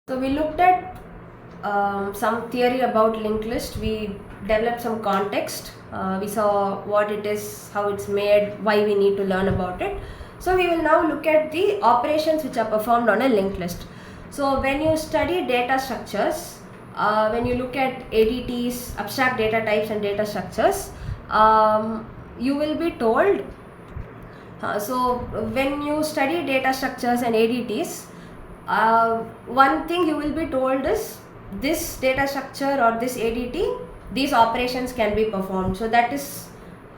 So we looked at some theory about linked list. We developed some context. We saw what it is, how it's made, why we need to learn about it. So we will now look at the operations which are performed on a linked list. So when you study data structures, when you look at ADTs, abstract data types and data structures, you will be told. So when you study data structures and ADTs, one thing you will be told is this data structure or this ADT, these operations can be performed. So that is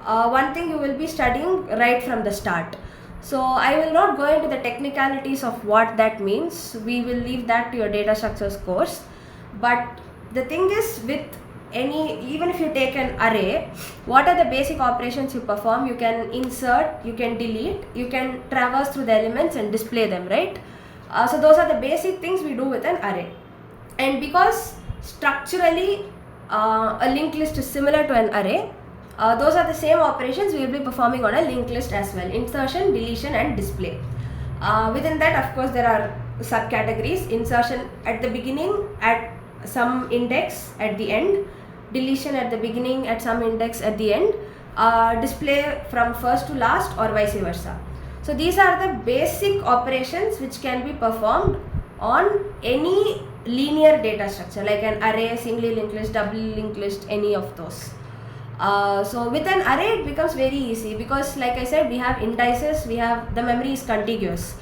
one thing you will be studying right from the start. So I will not go into the technicalities of what that means. We will leave that to your data structures course. But the thing is, with even if you take an array, what are the basic operations you perform? You can insert, you can delete, you can traverse through the elements and display them, right? So those are the basic things we do with an array. And because structurally a linked list is similar to an array, those are the same operations we will be performing on a linked list as well: insertion, deletion and display. Within that, of course, there are subcategories: insertion at the beginning at some index at the end, deletion at the beginning at some index at the end, display from first to last or vice versa. So these are the basic operations which can be performed on any linear data structure like an array, singly linked list, doubly linked list, any of those. So with an array it becomes very easy because, like I said, we have indices, the memory is contiguous.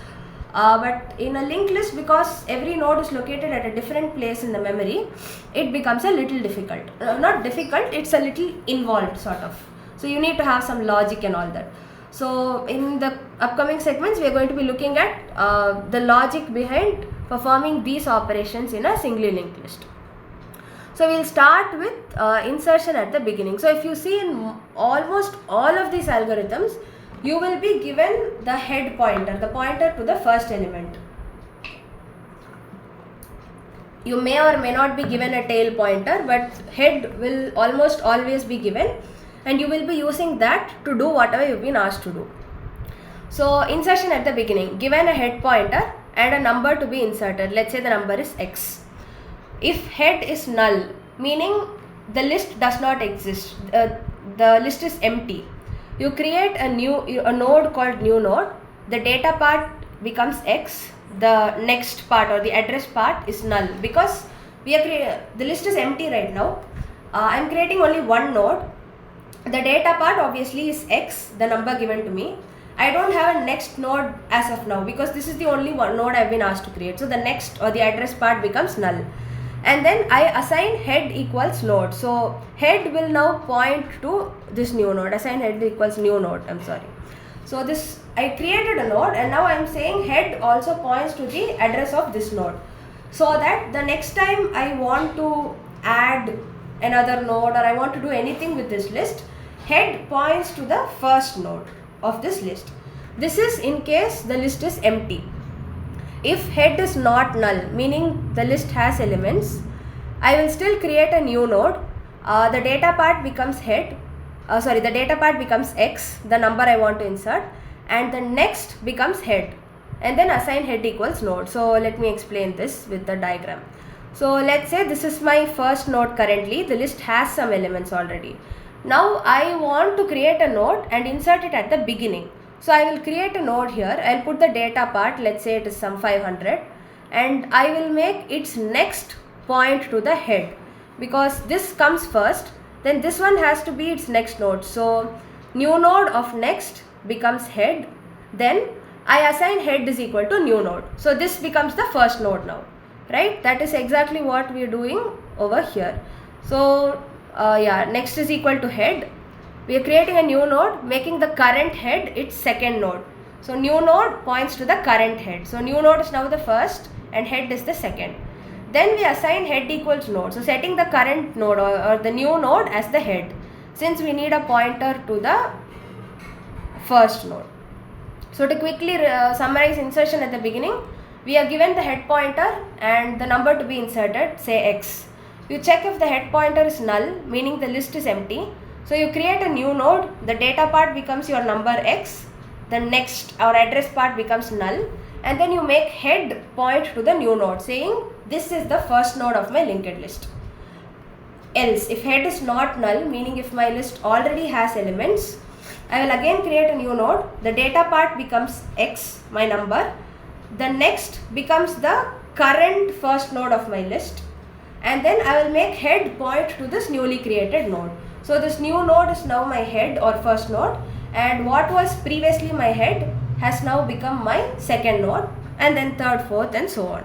But in a linked list, because every node is located at a different place in the memory, it becomes a little difficult. Not difficult, it's a little involved sort of. So you need to have some logic and all that. So in the upcoming segments, we are going to be looking at the logic behind performing these operations in a singly linked list. So we'll start with insertion at the beginning. So if you see in almost all of these algorithms, you will be given the head pointer, the pointer to the first element. You may or may not be given a tail pointer, but head will almost always be given, and you will be using that to do whatever you've been asked to do. So insertion at the beginning, given a head pointer and a number to be inserted. Let's say the number is x. If head is null, meaning the list does not exist, the list is empty, you create a node called new node. The data part becomes x, the next part or the address part is null because the list is empty right now. I'm creating only one node. The data part obviously is x, the number given to me. I don't have a next node as of now because this is the only one node I've been asked to create. So the next or the address part becomes null. And then I assign head equals node. So head will now point to this new node. Assign head equals new node. So this, I created a node and now I'm saying head also points to the address of this node. So that the next time I want to add another node or I want to do anything with this list, head points to the first node of this list. This is in case the list is empty. If head is not null, meaning the list has elements, I will still create a new node. The data part becomes the data part becomes x, the number I want to insert, and the next becomes head, and then assign head equals node. So let me explain this with the diagram. So let's say this is my first node currently, the list has some elements already. Now I want to create a node and insert it at the beginning. So I will create a node here, I'll put the data part, let's say it is some 500, and I will make its next point to the head because this comes first, then this one has to be its next node. So new node of next becomes head, then I assign head is equal to new node. So this becomes the first node now, right? That is exactly what we are doing over here. So next is equal to head. We are creating a new node, making the current head its second node. So new node points to the current head. So new node is now the first and head is the second. Then we assign head equals node. So setting the current node or the new node as the head, since we need a pointer to the first node. So to quickly summarize insertion at the beginning, we are given the head pointer and the number to be inserted, say x. You check if the head pointer is null, meaning the list is empty. So you create a new node, the data part becomes your number x, the next or address part becomes null, and then you make head point to the new node saying this is the first node of my linked list. Else, if head is not null, meaning if my list already has elements, I will again create a new node. The data part becomes x, my number. The next becomes the current first node of my list, and then I will make head point to this newly created node. So this new node is now my head or first node, and what was previously my head has now become my second node, and then third, fourth, and so on.